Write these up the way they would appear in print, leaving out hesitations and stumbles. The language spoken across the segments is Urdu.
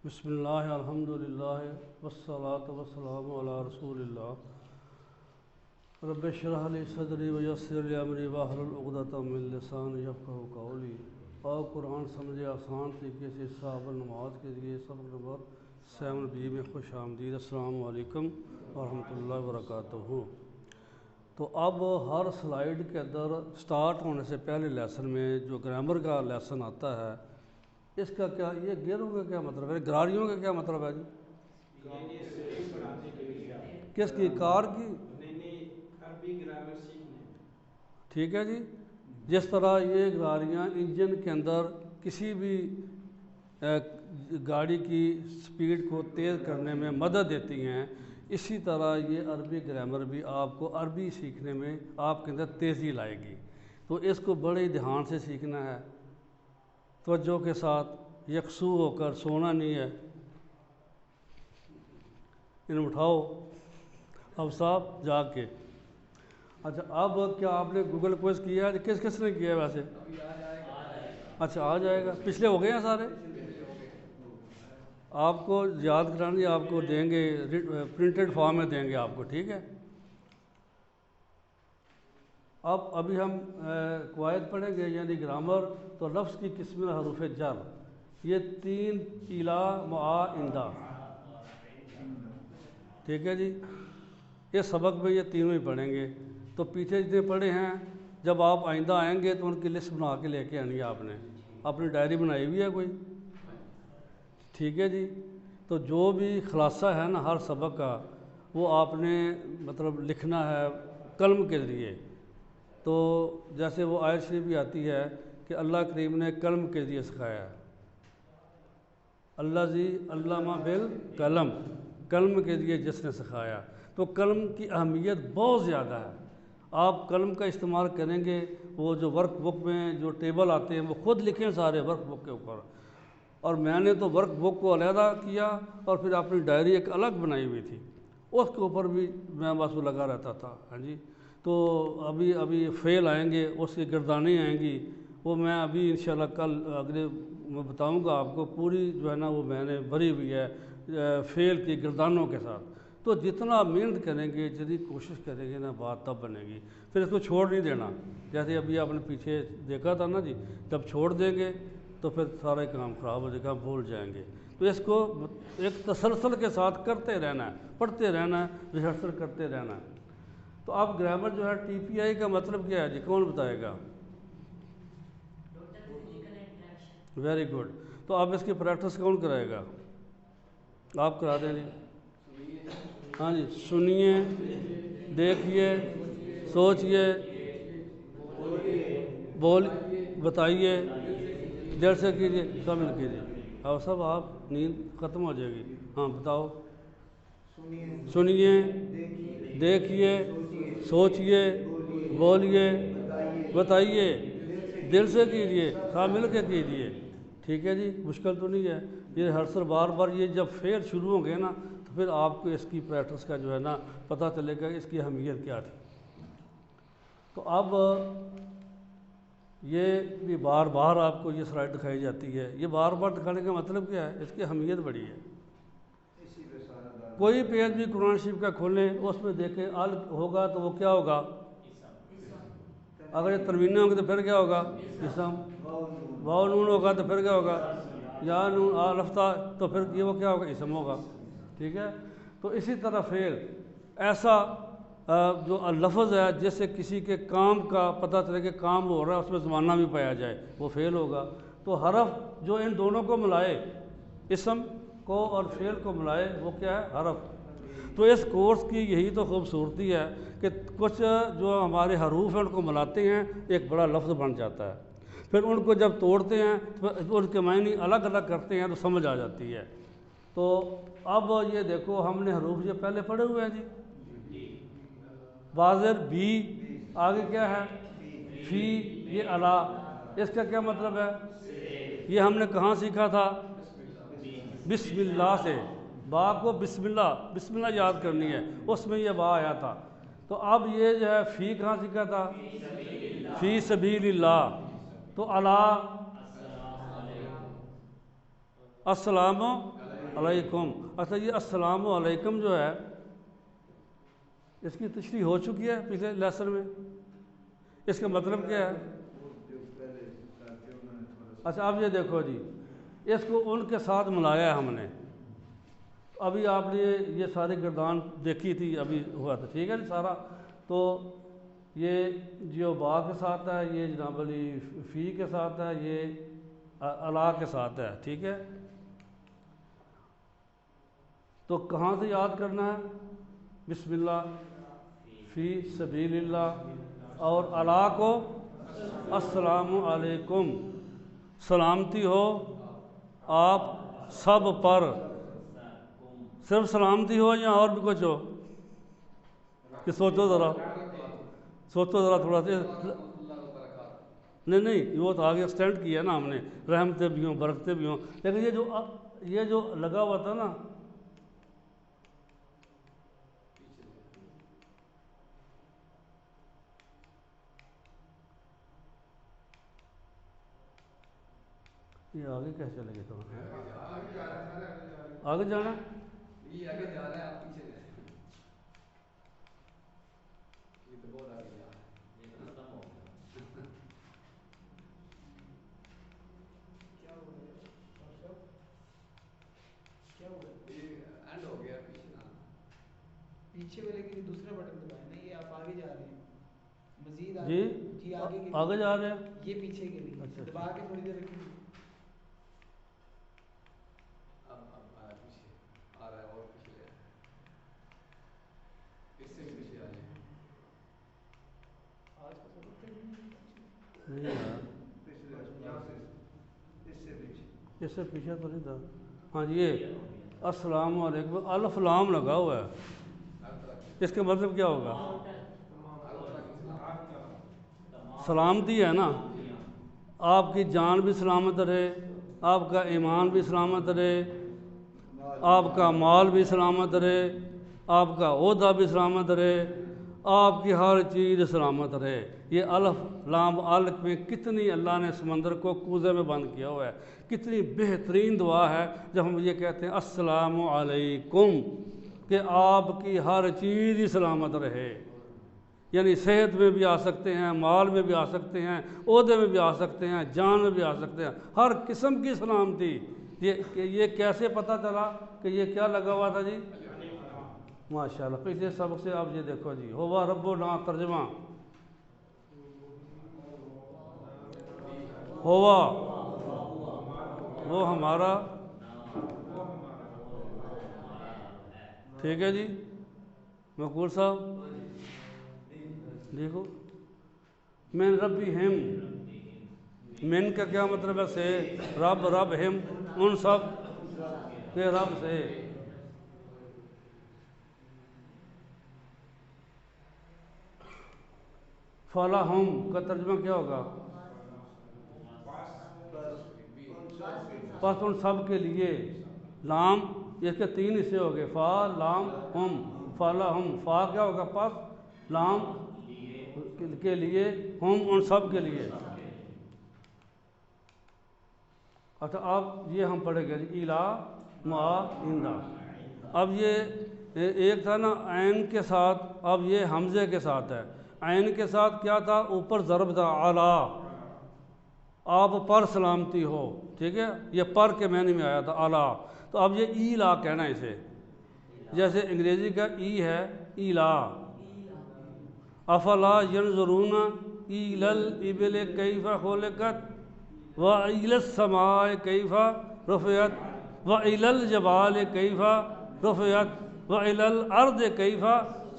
بسم اللہ الحمدللہ والصلاة والسلام علی رسول اللہ رب اشرح لی صدری ویسر لی امری واحلل عقدۃ من لسانی یفقہوا قولی۔ اور قرآن سمجھے آسان طریقے سے صاحب نماز کے لیے سبق نمبر 7B میں خوش آمدید۔ السلام علیکم ورحمۃ اللہ وبرکاتہ۔ تو اب ہر سلائیڈ کے اندر سٹارٹ ہونے سے پہلے لیسن میں جو گرامر کا لیسن آتا ہے، اس کا کیا یہ گیروں کا کیا مطلب ہے، گراریوں کا کیا مطلب ہے جی؟ کس کی؟ کار کی؟ ٹھیک ہے جی۔ جس طرح یہ گراریاں انجن کے اندر کسی بھی گاڑی کی سپیڈ کو تیز کرنے میں مدد دیتی ہیں، اسی طرح یہ عربی گرامر بھی آپ کو عربی سیکھنے میں آپ کے اندر تیزی لائے گی۔ تو اس کو بڑے دھیان سے سیکھنا ہے، توجہ کے ساتھ، یکسو ہو کر سونا نہیں ہے۔ انہیں اٹھاؤ اب صاحب جا کے۔ اچھا، اب کیا آپ نے گوگل کوئز کیا ہے؟ کس کس نے کیا ہے ویسے؟ اچھا، آ جائے گا۔ پچھلے ہو گئے ہیں سارے؟ آپ کو یاد کرانے آپ کو دیں گے، پرنٹڈ فارم میں دیں گے آپ کو، ٹھیک ہے۔ ابھی ہم قواعد پڑھیں گے، یعنی گرامر۔ تو لفظ کی قسم حروف جر، یہ 3 الا مع اندہ، ٹھیک ہے جی۔ اس سبق میں یہ تینوں ہی پڑھیں گے۔ تو پیچھے جتنے پڑھے ہیں، جب آپ آئندہ آئیں گے تو ان کی لسٹ بنا کے لے کے آنی ہے آپ نے۔ اپنی ڈائری بنائی ہوئی ہے کوئی؟ ٹھیک ہے جی۔ تو جو بھی خلاصہ ہے نا ہر سبق کا، وہ آپ نے مطلب لکھنا ہے قلم کے ذریعے۔ تو جیسے وہ آیت شریف بھی آتی ہے کہ اللہ کریم نے قلم کے ذریعے سکھایا ہے، اللہ زی علامہ بالقلم، قلم کے ذریعے جس نے سکھایا۔ تو قلم کی اہمیت بہت زیادہ ہے۔ آپ قلم کا استعمال کریں گے، وہ جو ورک بک میں جو ٹیبل آتے ہیں وہ خود لکھیں سارے ورک بک کے اوپر۔ اور میں نے تو ورک بک کو علیحدہ کیا اور پھر اپنی ڈائری ایک الگ بنائی ہوئی تھی، اس کے اوپر بھی میں بس وہ لگا رہتا تھا، ہاں جی۔ تو ابھی فعل آئیں گے، اس کی گردانیں آئیں گی، وہ میں ابھی انشاءاللہ کل اگلے میں بتاؤں گا آپ کو، پوری جو ہے نا وہ میں نے بھری ہوئی ہے فعل کی گردانوں کے ساتھ۔ تو جتنا محنت کریں گے، جتنی کوشش کریں گے نا، بات تب بنے گی۔ پھر اس کو چھوڑ نہیں دینا، جیسے ابھی آپ نے پیچھے دیکھا تھا نا جی، جب چھوڑ دیں گے تو پھر سارے کام خراب ہو جائے گا، بھول جائیں گے۔ تو اس کو ایک تسلسل کے ساتھ کرتے رہنا ہے، پڑھتے رہنا ہے، ریہرسل کرتے رہنا ہے۔ تو اب گرامر جو ہے TPI کا مطلب کیا ہے جی، کون بتائے گا؟ Very good. تو اب اس کی پریکٹس کون کرائے گا؟ آپ کرا دیں جی۔ ہاں جی، سنیے، دیکھیے، سوچئے، بتائیے، دیر سے کیجیے، شامل کیجیے۔ اب سب آپ نیند ختم ہو جائے گی۔ ہاں بتاؤ۔ سنیے، دیکھیے، سوچئے، بولیے، بتائیے، دل سے کیجیے، سب مل کے کیجیے، ٹھیک ہے جی۔ مشکل تو نہیں ہے یہ، ہر سر بار بار یہ جب فعل شروع ہوں گے نا تو پھر آپ کو اس کی پریکٹس کا جو ہے نا پتہ چلے گا اس کی اہمیت کیا تھی۔ تو اب یہ بھی بار بار آپ کو یہ سلائڈ دکھائی جاتی ہے، یہ بار بار دکھانے کا مطلب کیا ہے؟ اس کی اہمیت بڑی ہے۔ کوئی پیج بھی قرآن شریف کا کھولیں، اس میں دیکھیں ال ہوگا تو وہ کیا ہوگا؟ اگر یہ تنوینیں ہوں گے تو پھر کیا ہوگا؟ اسم۔ واو نون ہوگا تو پھر کیا ہوگا؟ یا نون لفتہ، تو پھر یہ وہ کیا ہوگا؟ اسم ہوگا، ٹھیک ہے۔ تو اسی طرح فعل ایسا جو لفظ ہے جس سے کسی کے کام کا پتہ چلے کہ کام ہو رہا ہے، اس میں زمانہ بھی پایا جائے، وہ فعل ہوگا۔ تو حرف جو ان دونوں کو ملائے، اسم کو اور فعل کو ملائے، وہ کیا ہے؟ حرف۔ تو اس کورس کی یہی تو خوبصورتی ہے کہ کچھ جو ہمارے حروف ہیں ان کو ملاتے ہیں، ایک بڑا لفظ بن جاتا ہے۔ پھر ان کو جب توڑتے ہیں تو ان کے معنی الگ الگ کرتے ہیں تو سمجھ آ جاتی ہے۔ تو اب یہ دیکھو، ہم نے حروف یہ پہلے پڑھے ہوئے ہیں جی۔ بازر بھی، آگے کیا ہے؟ فی، یہ الا، اس کا کیا مطلب ہے؟ یہ ہم نے کہاں سیکھا تھا؟ بسم اللہ سے۔ با کو بسم اللہ یاد کرنی ہے، اس میں یہ با آیا تھا۔ تو اب یہ جو ہے فی کہاں سیکھا تھا؟ فی سبیل اللہ۔ تو الا، السلام علیکم۔ اچھا یہ السلام علیکم جو ہے اس کی تشریح ہو چکی ہے پچھلے لیسن میں، اس کا مطلب کیا ہے؟ اچھا اب یہ دیکھو جی، اس کو ان کے ساتھ ملایا ہے ہم نے، ابھی آپ نے یہ ساری گردان دیکھی تھی ابھی ہوا تھا، ٹھیک ہے جی سارا، تو یہ جو با کے ساتھ ہے، یہ جناب علی فی کے ساتھ ہے، یہ الا کے ساتھ ہے، ٹھیک ہے۔ تو کہاں سے یاد کرنا ہے؟ بسم اللہ، فی سبیل اللہ، اور الا کو السلام علیکم، سلامتی ہو آپ سب پر، صرف سلامتی ہو یا اور بھی کچھ ہو؟ کہ سوچو ذرا، سوچو ذرا تھوڑا سا، نہیں وہ تو آگے ایکسٹینڈ کیا نا ہم نے، رحمتیں بھی ہوں برکتیں بھی ہوں، لیکن یہ جو لگا ہوا تھا نا، یہ آگے کیسے چلے گے؟ تو آگے جانا پیچھے والے کے لیے دوسرا بٹن دبائیں نا، یہ آپ آگے جا رہے ہیں، مزید جی جی آگے آگے جا رہے ہیں، یہ پیچھے کے لیے اچھا دبا کے تھوڑی دیر رکھیں۔ نہیں یار اس سے پیچھے تو نہیں تھا، ہاں جی یہ السلام علیکم، الف لام لگا ہوا ہے، اس کا مطلب کیا ہوگا؟ سلامتی ہے نا، آپ کی جان بھی سلامت رہے، آپ کا ایمان بھی سلامت رہے، آپ کا مال بھی سلامت رہے، آپ کا عہدہ بھی سلامت رہے، آپ کی ہر چیز سلامت رہے۔ یہ الف لام الف میں کتنی اللہ نے سمندر کو کوزے میں بند کیا ہوا ہے، کتنی بہترین دعا ہے جب ہم یہ کہتے ہیں السلام علیکم، کہ آپ کی ہر چیز ہی سلامت رہے، یعنی صحت میں بھی آ سکتے ہیں، مال میں بھی آ سکتے ہیں، عہدے میں بھی آ سکتے ہیں، جان میں بھی آ سکتے ہیں، ہر قسم کی سلامتی۔ یہ کیسے پتہ چلا کہ یہ کیا لگا ہوا تھا جی؟ ماشاءاللہ، پچھلے سبق سے آپ یہ دیکھو جی، ہوا ربنا، ترجمہ ہوا وہ ہمارا، ٹھیک ہے جی مقبول صاحب، دیکھو من ربہم، من کا کیا مطلب ہے؟ سے، رب ہم ان سب کے رب سے، فلاحم کا ترجمہ کیا ہوگا؟ پس ان سب کے لیے، لام اس کے تین حصے ہو گئے، فا لام ہم، فلاحم، فا کیا ہوگا؟ پس، لام کے لیے، ہم ان سب کے لیے۔ اچھا اب یہ ہم پڑھے گئے جی الا ما اندہ، اب یہ ایک تھا نا عین کے ساتھ، اب یہ حمزے کے ساتھ ہے۔ عین کے ساتھ کیا تھا؟ اوپر ضرب تھا، اعلیٰ، آپ پر سلامتی ہو، ٹھیک ہے، یہ پر کے معنی میں آیا تھا اعلیٰ، تو اب یہ ایلا کہنا ہے اسے، جیسے انگریزی کا ای ہے ایلا، افلا ینظرون الی الابل کیف خلقت وَإِلَى السَّمَاءِ كَيْفَ رُفِعَتْ وَإِلَى الْجِبَالِ كَيْفَ رُفِعَتْ وَإِلَى الْأَرْضِ كَيْفَ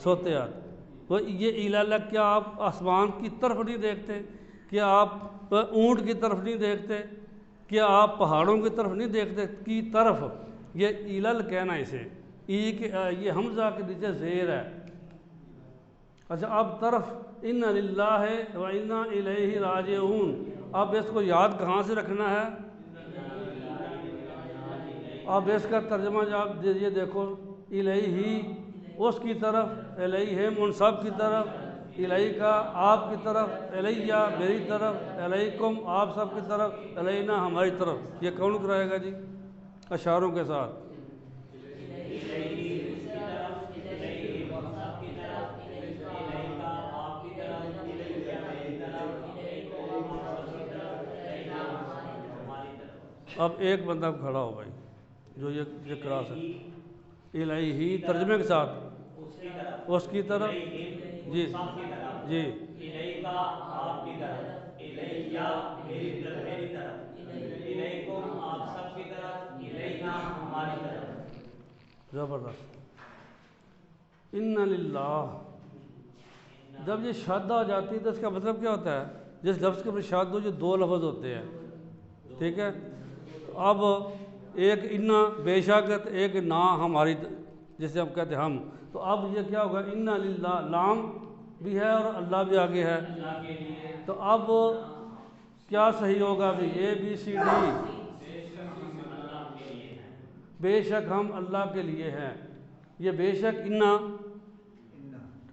سُطِحَتْ۔ وہ یہ ایلا، کیا آپ آسمان کی طرف نہیں دیکھتے؟ کیا آپ اونٹ کی طرف نہیں دیکھتے؟ کیا آپ پہاڑوں کی طرف نہیں دیکھتے؟ کی طرف، یہ ایلل کہنا اسے، یہ حمزہ کے نیچے زیر ہے۔ اچھا اب طرف، ان للہ وَإِنَّا إِلَيْهِ رَاجِعُونَ، اب اس کو یاد کہاں سے رکھنا ہے؟ اب اس کا ترجمہ جب یہ دیکھو، الیہ اس کی طرف، الیہم ان سب کی طرف، الیکا آپ کی طرف، الیہ میری طرف، الیکم آپ سب کی طرف، الینا ہماری طرف، یہ کون کرائے گا جی؟ اشاروں کے ساتھ، اب ایک بندہ کھڑا ہو بھائی جو یہ کراس ہے، الہی ترجمے کے ساتھ اس کی طرف، جی جی الیکا آپ کی طرف، الیہ میری طرف، الیکم آپ سب کی طرف، الینا ہماری طرف۔ زبردست۔ ان للہ، جب یہ شاد آ جاتی ہے تو اس کا مطلب کیا ہوتا ہے؟ جس لفظ کے اوپر شاد ہو، جو دو لفظ ہوتے ہیں، ٹھیک ہے؟ اب ایک انا بے شک، ایک نا ہماری، جسے ہم کہتے ہیں ہم، تو اب یہ کیا ہوگا؟ ان للہ، لام بھی ہے اور اللہ بھی آگے ہے، تو اب کیا صحیح ہوگا بھی؟ اے بی سی ڈی، بے شک ہم اللہ کے لیے ہیں، یہ بے شک انا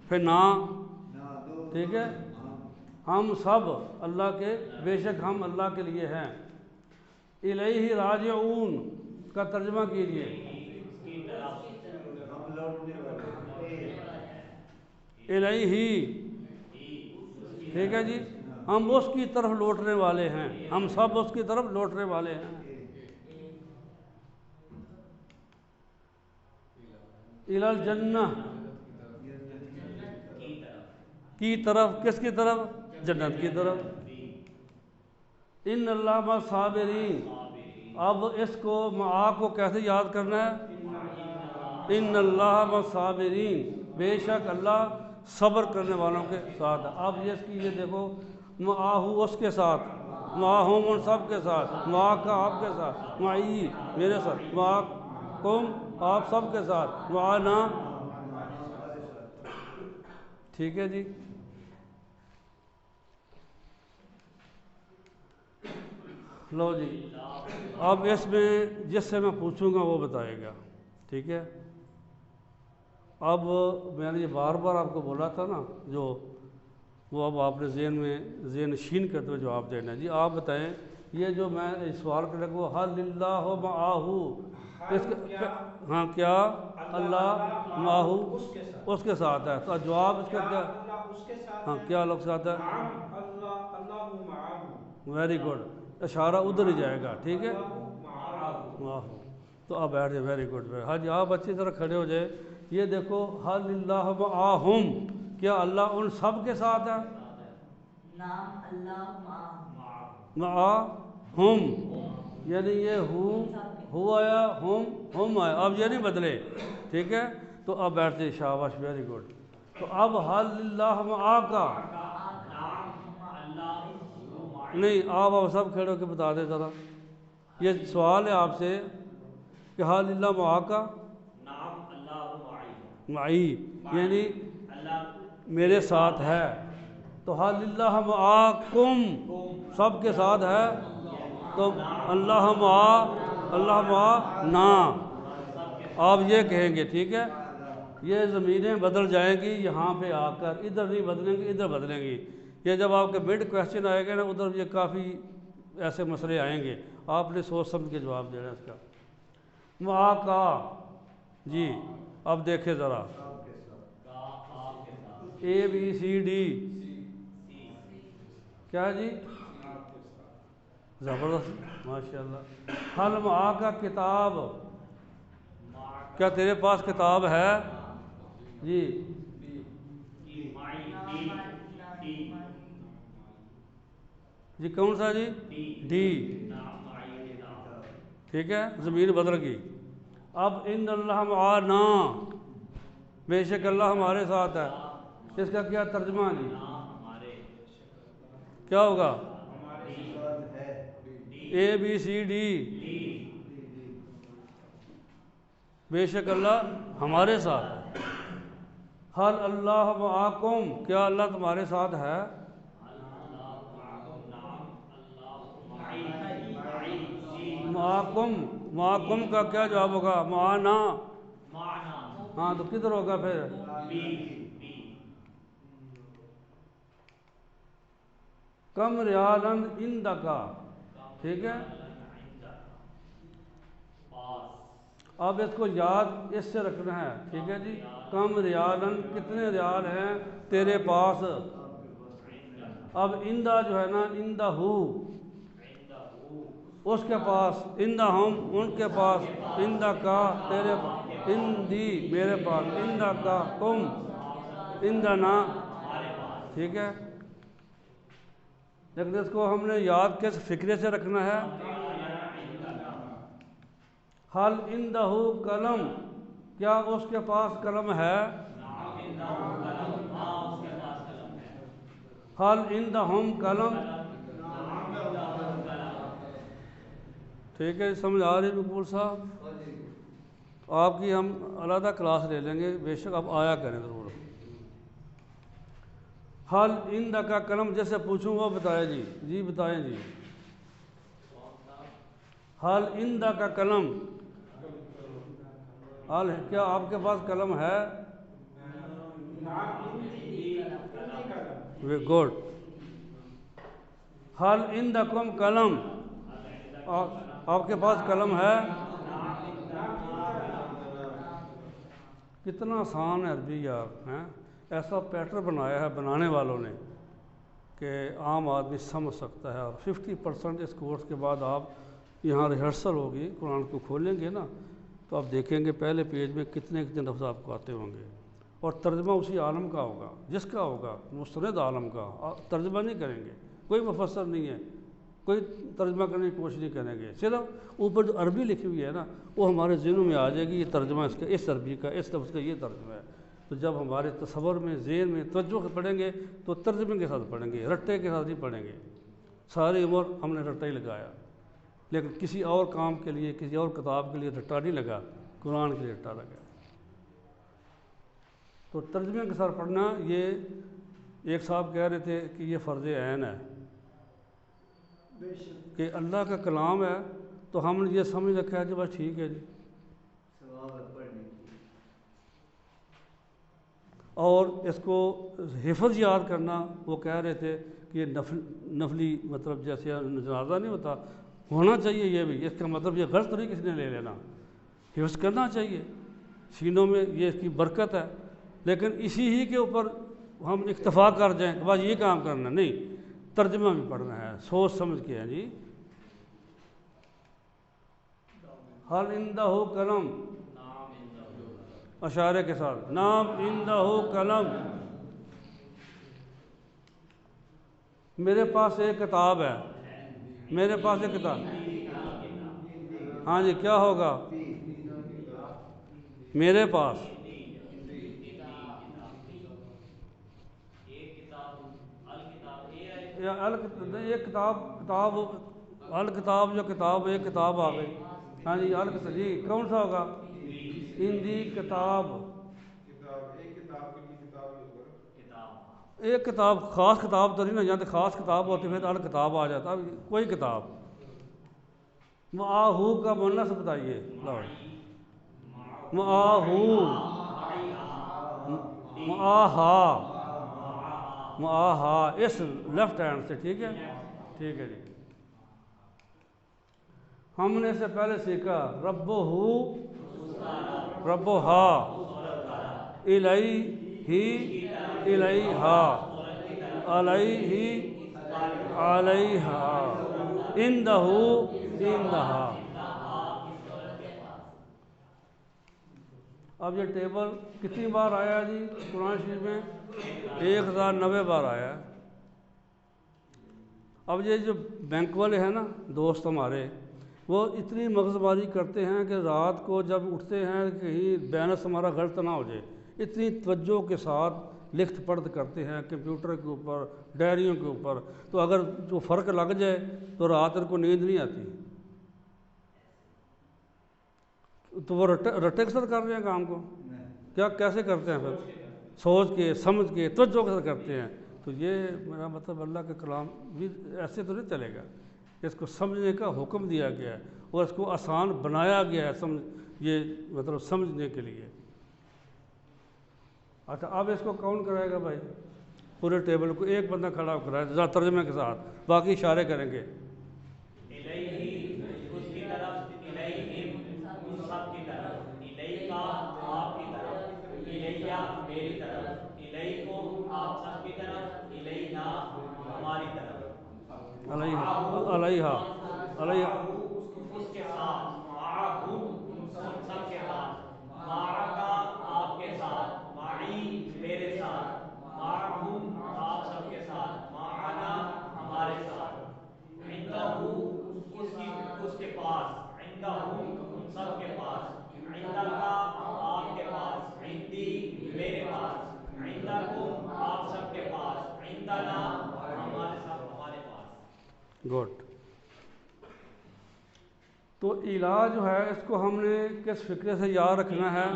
پھر نا، ٹھیک ہے؟ ہم سب اللہ کے، بے شک ہم اللہ کے لیے ہیں۔ الیہ راجعون کا ترجمہ کیجیے۔ الیہ، ٹھیک ہے جی، ہم اس کی طرف لوٹنے والے ہیں، ہم سب اس کی طرف لوٹنے والے ہیں۔ الی الجنہ کی طرف، کس کی طرف؟ جنت کی طرف۔ ان اللہ مع الصابرین، اب اس کو معا کو کیسے یاد کرنا ہے؟ ان اللہ مع الصابرین، بے شک اللہ صبر کرنے والوں کے ساتھ ہے۔ اب یہ اس کی یہ دیکھو، معاہو اس کے ساتھ، معاہم ان سب کے ساتھ، معا کا آپ کے ساتھ، معی میرے ساتھ، معاکم آپ سب کے ساتھ، معانا، ٹھیک ہے جی۔ لو جی، اب اس میں جس سے میں پوچھوں گا وہ بتائے گا، ٹھیک ہے؟ اب میں نے یہ بار بار آپ کو بولا تھا نا، جو وہ اب آپ نے ذہن نشین کرتے ہوئے جواب دینا ہے۔ جی آپ بتائیں، یہ جو میں سوال کر رہا ہوں، حل اللہ معاہو، اس کا ہاں کیا اللہ معاہو اس کے ساتھ ہے، تو جواب اس کا کیا؟ ہاں کیا لفظ آتا ہے؟ ویری گڈ، اشارہ ادھر ہی جائے گا، ٹھیک ہے؟ معاہو، تو اب بیٹھ جائے، ویری گڈ۔ ہاں جی، آپ اچھی طرح کھڑے ہو جائے۔ یہ دیکھو، حل اللہ معاہم، کیا اللہ ان سب کے ساتھ ہے؟ نام اللہ معاہم، یعنی یہ ہو آیا، ہم آیا، اب یہ نہیں بدلے، ٹھیک ہے؟ تو اب بیٹھ جائے، شاباش، ویری گڈ۔ تو اب حل اللہ معا کا نہیں، آپ سب کھڑے ہو کے بتا دیں ذرا، یہ سوال ہے آپ سے کہ حل اللہ معا کا نام اللہ معی، یعنی میرے ساتھ ہے، تو حل اللہ معاکم سب کے ساتھ ہے، تو اللہ معا نا، آپ یہ کہیں گے، ٹھیک ہے؟ یہ ضمیریں بدل جائیں گی یہاں پہ آ کر، ادھر نہیں بدلیں گی، ادھر بدلیں گی۔ یہ جب آپ کے مڈ کویسچن آئے گا نا، ادھر یہ کافی ایسے مسئلے آئیں گے، آپ نے سوچ سمجھ کے جواب دینا ہے اس کا۔ معا کا، جی اب دیکھیں ذرا، اے بی سی ڈی، کیا جی؟ زبردست، ماشاء اللہ۔ حل معا کا کتاب، کیا تیرے پاس کتاب ہے؟ جی جی کون سا جی؟ ڈی، ٹھیک ہے، ضمیر بدل گئی۔ اب ان اللہ معانا، بے شک اللہ ہمارے ساتھ ہے، اس کا کیا ترجمہ جی؟ کیا ہوگا؟ اے بی سی ڈی، بے شک اللہ ہمارے ساتھ۔ حل اللہ معاکم، کیا اللہ تمہارے ساتھ ہے؟ معاکم کا کیا جواب ہوگا؟ معانا، ہاں تو کدھر ہوگا پھر؟ کم ریالن عندکا، ٹھیک ہے؟ اب اس کو یاد اس سے رکھنا ہے، ٹھیک ہے جی؟ کم ریالن، کتنے ریال ہیں تیرے پاس؟ اب اندہ جو ہے نا، اندہ ہو، اس کے پاس، اندہم ان کے پاس، اندکا تیرے پاس، اندی میرے پاس، اندکا تم، اندنا، ٹھیک ہے؟ لیکن اس کو ہم نے یاد کس فکرے سے رکھنا ہے؟ حل اندہ قلم، کیا اس کے پاس قلم ہے؟ حل عندہم قلم، ٹھیک ہے؟ سمجھ آ رہی مقبول صاحب؟ آپ کی ہم علیحدہ کلاس لے لیں گے، بے شک آپ آیا کریں ضرور۔ حل عندہ کا قلم جیسے پوچھوں وہ بتائے جی، جی بتائیں جی۔ حل عندہ کا قلم، حل کیا آپ کے پاس قلم ہے؟ گڈ۔ حل عندکم قلم، آپ کے پاس قلم ہے؟ کتنا آسان ہے عربی یار، ہیں؟ ایسا پیٹرن بنایا ہے بنانے والوں نے کہ عام آدمی سمجھ سکتا ہے۔ اور 50% اس کورس کے بعد آپ یہاں ریہرسل ہوگی، قرآن کو کھولیں گے نا تو آپ دیکھیں گے پہلے پیج میں کتنے لفظ آپ کو آتے ہوں گے، اور ترجمہ اسی عالم کا ہوگا جس کا ہوگا، مستند عالم کا۔ ترجمہ نہیں کریں گے، کوئی مفسر نہیں ہے، کوئی ترجمہ کرنے کی کوشش نہیں کریں گے، صرف اوپر جو عربی لکھی ہوئی ہے نا وہ ہمارے ذہنوں میں آ جائے گی، یہ ترجمہ اس کا، اس عربی کا، اس لفظ کا یہ ترجمہ ہے۔ تو جب ہمارے تصور میں، ذہن میں توجہ سے پڑھیں گے تو ترجمے کے ساتھ پڑھیں گے، رٹے کے ساتھ نہیں پڑھیں گے۔ ساری عمر ہم نے رٹا ہی لگایا، لیکن کسی اور کام کے لیے، کسی اور کتاب کے لیے رٹا نہیں لگا، قرآن کے لیے رٹا لگا۔ تو ترجمے کے ساتھ پڑھنا، یہ ایک صاحب کہہ رہے تھے کہ یہ فرض عین ہے کہ اللہ کا کلام ہے تو ہم نے یہ سمجھ رکھا ہے کہ بس ٹھیک ہے جی، اور اس کو حفظ یاد کرنا، وہ کہہ رہے تھے کہ یہ نفلی مطلب جیسے جنازہ نہیں ہوتا، ہونا چاہیے یہ بھی، اس کا مطلب یہ غلط نہیں کسی نے لے لینا، حفظ کرنا چاہیے سینوں میں، یہ اس کی برکت ہے۔ لیکن اسی ہی کے اوپر ہم اکتفا کر جائیں کہ بس یہ کام کرنا نہیں، ترجمہ بھی پڑھنا ہے، سوچ سمجھ کے ہے جی۔ حل عندہ قلم، اشارے کے ساتھ، نام عندہ قلم، میرے پاس ایک کتاب ہے، میرے پاس ایک کتاب، ہاں جی کیا ہوگا؟ میرے پاس ایک کتاب، الکتاب جو کتاب، ایک کتاب آ گئی، ہاں جی جی کون سا ہوگا؟ ہندی کتاب، ایک کتاب، خاص کتاب تو نہیں نا جانتے، خاص کتاب ہوتی پھر الکتاب آ جاتا، کوئی کتاب۔ معاہو کا مؤنث بتائیے، معاہو، معاہا، معاہا، اس لیفٹ ہینڈ سے، ٹھیک ہے؟ ٹھیک ہے جی۔ ہم نے اس سے پہلے سیکھا ربہو، ربہا، الیہ، الیہا، علیہ، علیہا، عندہو، عندہا۔ اب یہ ٹیبل کتنی بار آیا جی قرآن شریف میں؟ 1090 بار آیا ہے۔ اب یہ جو بینک والے ہیں نا دوست ہمارے، وہ اتنی مغز ماری کرتے ہیں کہ رات کو جب اٹھتے ہیں کہیں بیلنس ہمارا غلط نہ ہو جائے، اتنی توجہ کے ساتھ لکھت پڑھت کرتے ہیں کمپیوٹر کے اوپر، ڈائریوں کے اوپر، تو اگر جو فرق لگ جائے تو رات کو نیند نہیں آتی۔ تو وہ رٹے کے ساتھ کر رہے ہیں کام کو، کیا کیسے کرتے ہیں پھر؟ سوچ کے، سمجھ کے، توجہ کے ساتھ کرتے ہیں۔ تو یہ میرا مطلب اللہ کا کلام بھی ایسے تو نہیں چلے گا، اس کو سمجھنے کا حکم دیا گیا ہے اور اس کو آسان بنایا گیا ہے یہ مطلب سمجھنے کے لیے۔ اچھا اب اس کو کون کرائے گا بھائی؟ پورے ٹیبل کو ایک بندہ کھڑا کرائے ذرا ترجمے کے ساتھ، باقی اشارے کریں گے۔ اس کی طرف، الیہم ان سب کی طرف، الیکا آپ کی طرف، الیہ میری طرف، الیکم آپ سب کی طرف، الینا ہماری طرف، علیہا، علیہا، علیہا، گڈ. تو الہ جو ہے اس کو ہم نے کس فکرے سے یاد رکھنا ہے؟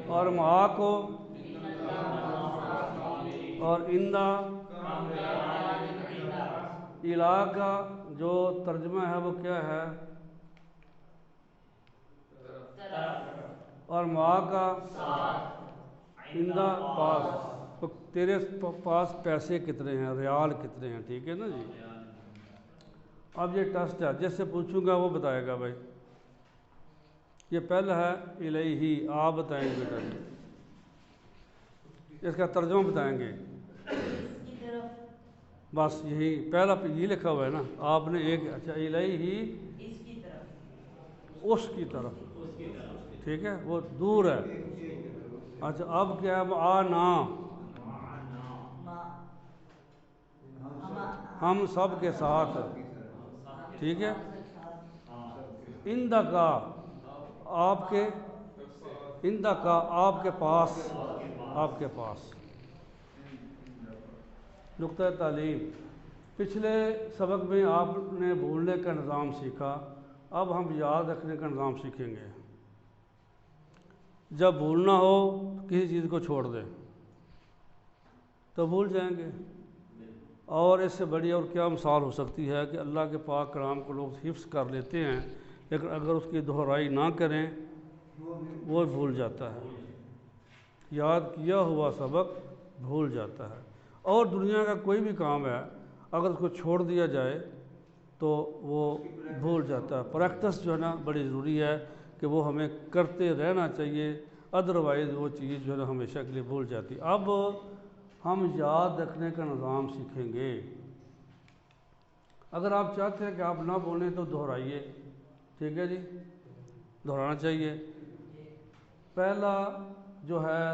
اور مع کو اور اندہ. الہ کا جو ترجمہ ہے وہ کیا ہے؟ اور مع کا اندہ پاس. تو تیرے پاس پیسے کتنے ہیں، ریال کتنے ہیں، ٹھیک ہے نا جی. اب یہ ٹیسٹ ہے، جس سے پوچھوں گا وہ بتائے گا بھائی. یہ پہلا ہے الیہ، آپ بتائیں گے بیٹا جی، اس کا ترجمہ بتائیں گے. اس کی طرف. بس یہی پہلا یہ لکھا ہوا ہے نا آپ نے ایک. اچھا الیہ، اس کی طرف. اس کی طرف، ٹھیک ہے، وہ دور ہے. اچھا اب کیا ہے؟ آنا، ہم سب کے ساتھ، ٹھیک ہے. اندہ کا، آپ کے، اندہ کا آپ کے پاس، آپ کے پاس. نقطۂ تعلیم، پچھلے سبق میں آپ نے بھولنے کا نظام سیکھا، اب ہم یاد رکھنے کا نظام سیکھیں گے. جب بھولنا ہو کسی چیز کو چھوڑ دیں تو بھول جائیں گے. اور اس سے بڑی اور کیا مثال ہو سکتی ہے کہ اللہ کے پاک کلام کو لوگ حفظ کر لیتے ہیں لیکن اگر اس کی دہرائی نہ کریں وہ بھول جاتا ہے. یاد کیا ہوا سبق بھول جاتا ہے. اور دنیا کا کوئی بھی کام ہے اگر اس کو چھوڑ دیا جائے تو وہ بھول جاتا ہے. پریکٹس جو ہے نا بڑی ضروری ہے کہ وہ ہمیں کرتے رہنا چاہیے، ادروائز وہ چیز جو ہے نا ہمیشہ کے لیے بھول جاتی. اب ہم یاد رکھنے کا نظام سیکھیں گے. اگر آپ چاہتے ہیں کہ آپ نہ بولیں تو دہرائیے، ٹھیک ہے جی، دہرانا چاہیے. پہلا جو ہے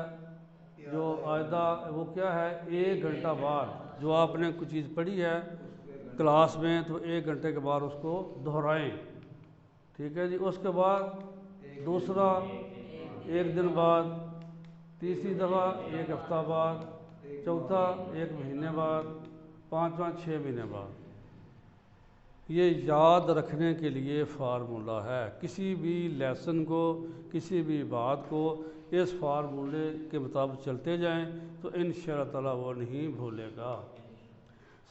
جو قاعدہ وہ کیا ہے؟ 1 گھنٹہ بعد جو آپ نے کوئی چیز پڑھی ہے کلاس میں تو 1 گھنٹے کے بعد اس کو دہرائیں، ٹھیک ہے جی. اس کے بعد دوسرا 1 دن بعد، تیسری دفعہ 1 ہفتہ بعد، چوتھا 1 مہینے بعد، پانچواں 6 مہینے بعد. یہ یاد رکھنے کے لیے فارمولہ ہے. کسی بھی لیسن کو، کسی بھی بات کو اس فارمولے کے مطابق چلتے جائیں تو انشاءاللہ تعالیٰ وہ نہیں بھولے گا.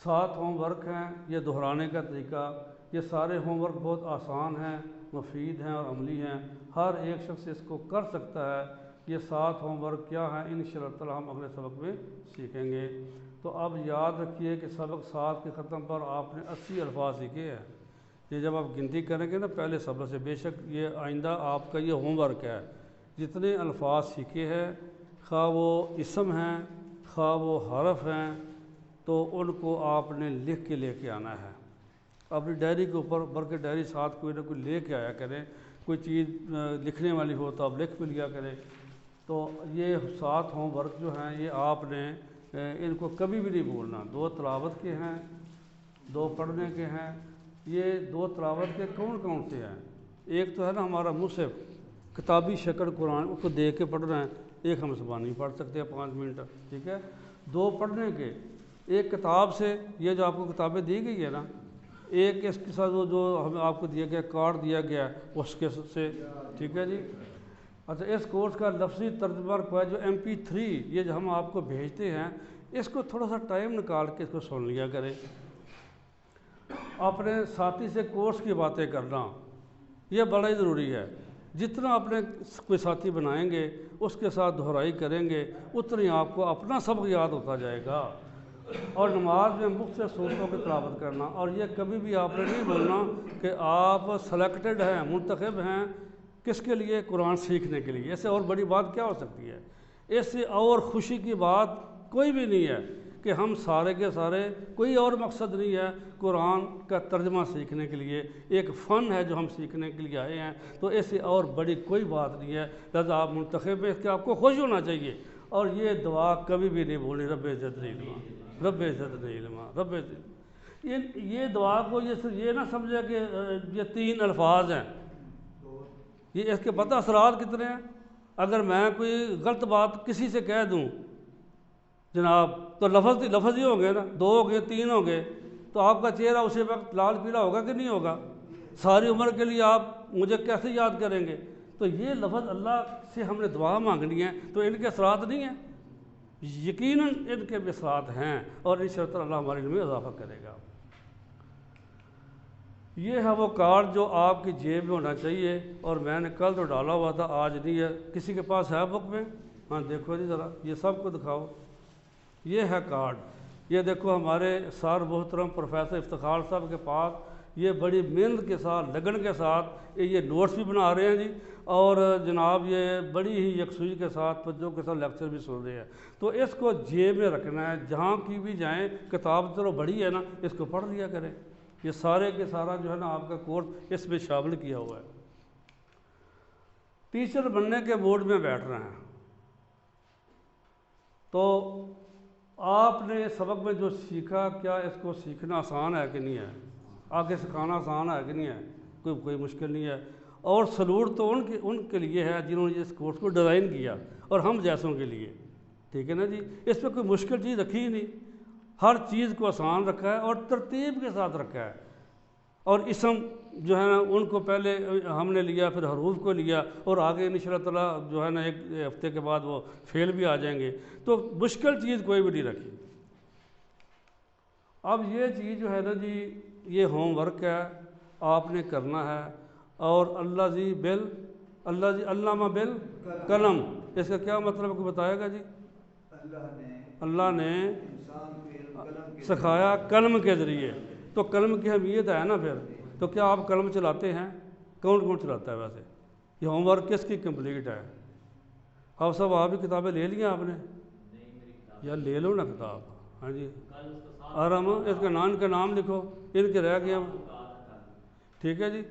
7 ہوم ورک ہیں، یہ دہرانے کا طریقہ. یہ سارے ہوم ورک بہت آسان ہیں، مفید ہیں اور عملی ہیں. ہر ایک شخص اس کو کر سکتا ہے. یہ 7 ہوم ورک کیا ہیں انشاءاللہ تعالیٰ ہم اگلے سبق میں سیکھیں گے. تو اب یاد رکھیے کہ سبق 7 کے ختم پر آپ نے 80 الفاظ سیکھے ہیں. یہ جب آپ گنتی کریں گے نا پہلے سبق سے، بے شک یہ آئندہ آپ کا یہ ہوم ورک ہے. جتنے الفاظ سیکھے ہیں، خواہ وہ اسم ہیں خواہ وہ حرف ہیں، تو ان کو آپ نے لکھ کے لے کے آنا ہے اپنی ڈائری کے اوپر. بلکہ ڈائری ساتھ کوئی نہ کوئی لے کے آیا کریں. کوئی چیز لکھنے والی ہو تو آپ لکھ بھی لیا کریں. تو یہ 7 ہوم ورک جو ہیں یہ آپ نے ان کو کبھی بھی نہیں بھولنا. 2 تلاوت کے ہیں، 2 پڑھنے کے ہیں. یہ 2 تلاوت کے کون کون سے ہیں؟ ایک تو ہے نا ہمارا مصحف، کتابی شکل قرآن، اس کو دیکھ کے پڑھ رہے ہیں. ایک ہم زبانی پڑھ سکتے ہیں 5 منٹ، ٹھیک ہے. 2 پڑھنے کے، ایک کتاب سے، یہ جو آپ کو کتابیں دی گئی ہے نا، ایک اس کے ساتھ جو ہمیں آپ کو دیا گیا کارڈ دیا گیا اس کے سے، ٹھیک ہے جی. اچھا اس کورس کا لفظی ترجمہ ہے جو MP3 یہ جو ہم آپ کو بھیجتے ہیں، اس کو تھوڑا سا ٹائم نکال کے اس کو سن لیا کریں. اپنے ساتھی سے کورس کی باتیں کرنا یہ بڑا ہی ضروری ہے. جتنا اپنے کوئی ساتھی بنائیں گے اس کے ساتھ دہرائی کریں گے اتنی آپ کو اپنا سبق یاد ہوتا جائے گا. اور نماز میں مختلف صورتوں کی تلاوت کرنا. اور یہ کبھی بھی آپ نے نہیں بولنا کہ آپ سلیکٹڈ ہیں، منتخب ہیں. کس کے لیے؟ قرآن سیکھنے کے لیے. اس سے اور بڑی بات کیا ہو سکتی ہے؟ اس سے اور خوشی کی بات کوئی بھی نہیں ہے کہ ہم سارے کے سارے، کوئی اور مقصد نہیں ہے قرآن کا ترجمہ سیکھنے کے لیے. ایک فن ہے جو ہم سیکھنے کے لیے آئے ہیں. تو اس سے اور بڑی کوئی بات نہیں ہے. لہٰذا آپ منتخب ہیں، اس کے آپ کو خوش ہونا چاہیے. اور یہ دعا کبھی بھی نہیں بھولنی، رب زدنی علما، رب زدنی علما، رب زدنی. یہ دعا کو یہ نہ سمجھے کہ یہ 3 الفاظ ہیں. یہ اس کے پتہ اثرات کتنے ہیں. اگر میں کوئی غلط بات کسی سے کہہ دوں جناب تو لفظ ہی ہوں گے نا، 2 ہو گئے، 3 ہو گئے. تو آپ کا چہرہ اسی وقت لال پیلا ہوگا کہ نہیں ہوگا؟ ساری عمر کے لیے آپ مجھے کیسے یاد کریں گے؟ تو یہ لفظ اللہ سے ہم نے دعا مانگنی ہے، تو ان کے اثرات نہیں ہیں؟ یقیناً ان کے بھی اثرات ہیں، اور انشاءاللہ اللہ ہمارے علم میں اضافہ کرے گا۔ یہ ہے وہ کارڈ جو آپ کی جیب میں ہونا چاہیے، اور میں نے کل تو ڈالا ہوا تھا، آج نہیں ہے۔ کسی کے پاس ہے بک میں؟ ہاں دیکھو جی ذرا، یہ سب کو دکھاؤ۔ یہ ہے کارڈ، یہ دیکھو ہمارے سر محترم پروفیسر افتخار صاحب کے پاس یہ بڑی محنت کے ساتھ، لگن کے ساتھ یہ نوٹس بھی بنا رہے ہیں جی، اور جناب یہ بڑی ہی یکسوئی کے ساتھ بچوں کے ساتھ لیکچر بھی سن رہے ہیں۔ تو اس کو جیب میں رکھنا ہے، جہاں کی بھی جائیں، کتاب چلو بڑی ہے نا، اس کو پڑھ لیا کریں۔ یہ سارے کے سارا جو ہے نا آپ کا کورس اس میں شامل کیا ہوا ہے۔ ٹیچر بننے کے موڈ میں بیٹھ رہے ہیں، تو آپ نے سبق میں جو سیکھا، کیا اس کو سیکھنا آسان ہے کہ نہیں ہے؟ آگے سکھانا آسان ہے کہ نہیں ہے؟ کوئی مشکل نہیں ہے۔ اور سلوٹ تو ان کے لیے ہے جنہوں نے اس کورس کو ڈیزائن کیا، اور ہم جیسوں کے لیے، ٹھیک ہے نا جی؟ اس میں کوئی مشکل چیز رکھی ہی نہیں، ہر چیز کو آسان رکھا ہے اور ترتیب کے ساتھ رکھا ہے۔ اور اسم جو ہے نا ان کو پہلے ہم نے لیا، پھر حروف کو لیا، اور آگے انشاءاللہ تعالیٰ جو ہے نا ایک ہفتے کے بعد وہ فعل بھی آ جائیں گے۔ تو مشکل چیز کوئی بھی نہیں رکھی۔ اب یہ چیز جو ہے نا جی، یہ ہوم ورک ہے، آپ نے کرنا ہے۔ اور علامہ بالقلم، اس کا کیا مطلب کو بتائے گا جی؟ اللہ نے سکھایا قلم کے ذریعے۔ تو قلم کی اہمیت ہے نا پھر، تو کیا آپ قلم چلاتے ہیں؟ کون چلاتا ہے ویسے؟ یہ ہوم ورک کس کی کمپلیٹ ہے؟ آپ سب آپ بھی کتابیں لے لیں آپ نے؟ یا لے لو نا کتاب۔ ہاں جی آرام، اس کا نام لکھو، ان کے رہ گئے ہم، ٹھیک ہے جی؟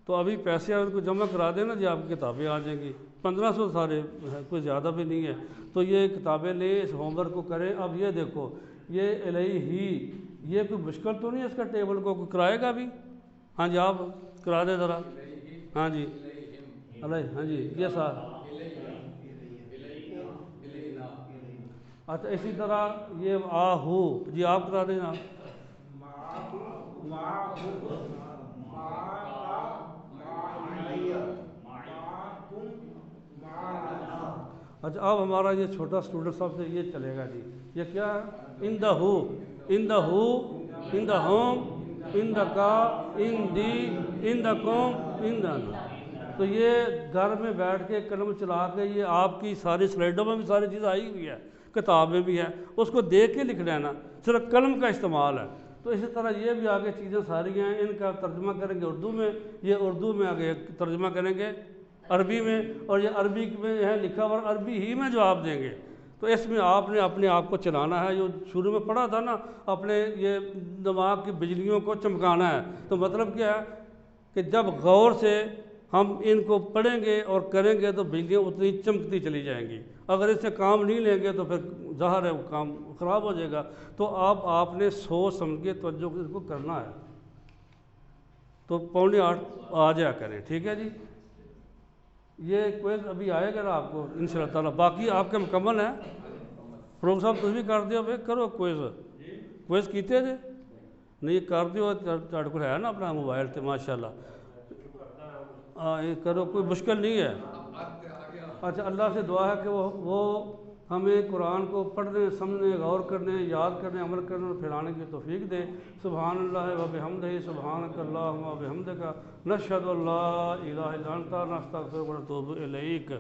تو ابھی پیسے ان کو جمع کرا دینا جی، آپ کی کتابیں آ جائیں گی۔ 1500 سارے، کوئی زیادہ بھی نہیں ہے۔ تو یہ کتابیں لیں، اس ہوم ورک کو کریں۔ اب یہ دیکھو، یہ الیہ، یہ کوئی مشکل تو نہیں ہے اس کا ٹیبل کو، کوئی کرائے گا بھی؟ ہاں جی آپ کرا دیں ذرا۔ ہاں جی الیہ، ہاں جی یہ سارا۔ اچھا اسی طرح یہ آہو جی آپ کرا دیں نا۔ اچھا اب ہمارا یہ چھوٹا اسٹوڈنٹ صاحب سے یہ چلے گا جی، یہ کیا ہے؟ ان دا ہو، ان دا ہو، ان دا ہوم، ان دا کا، ان دی، ان دا کوم، ان دا نا۔ تو یہ گھر میں بیٹھ کے قلم چلا کے، یہ آپ کی ساری سلائڈوں میں بھی ساری چیز آئی ہوئی ہے، کتاب میں بھی ہے، اس کو دیکھ کے لکھ لینا، صرف قلم کا استعمال ہے۔ تو اسی طرح یہ بھی آگے چیزیں ساری ہیں، ان کا ترجمہ کریں گے اردو میں، یہ اردو میں آگے ترجمہ کریں گے عربی میں، اور یہ عربی میں ہے لکھا ہوا، عربی ہی میں جواب دیں گے۔ تو اس میں آپ نے اپنے آپ کو چلانا ہے، جو شروع میں پڑھا تھا نا، اپنے یہ دماغ کی بجلیوں کو چمکانا ہے۔ تو مطلب کیا ہے کہ جب غور سے ہم ان کو پڑھیں گے اور کریں گے تو بجلیاں اتنی چمکتی چلی جائیں گی۔ اگر اس سے کام نہیں لیں گے تو پھر ظاہر ہے وہ کام خراب ہو جائے گا۔ تو آپ نے سوچ سمجھ کے توجہ اس کو کرنا ہے۔ تو 7:45 آ جایا کریں، ٹھیک ہے جی؟ یہ کوئز ابھی آئے گا نا آپ کو انشاءاللہ تعالیٰ، باقی آپ کے مکمل ہیں۔ فروغ صاحب تم بھی کر دیو، پھر کرو کوئز کیتے جے نہیں کر دیو، تہاڈے کول ہے نا اپنا موبائل تے ماشاءاللہ۔ ہاں یہ کرو، کوئی مشکل نہیں ہے۔ اچھا اللہ سے دعا ہے کہ وہ ہمیں قرآن کو پڑھنے، سمجھنے، غور کرنے، یاد کرنے، عمل کرنے اور پھیلانے کی توفیق دے۔ سبحان اللہ و بحمدہ، سبحانک اللہم و بحمدک، نشہد ان لا الہ الا انت، نستغفرک و نتوب الیک۔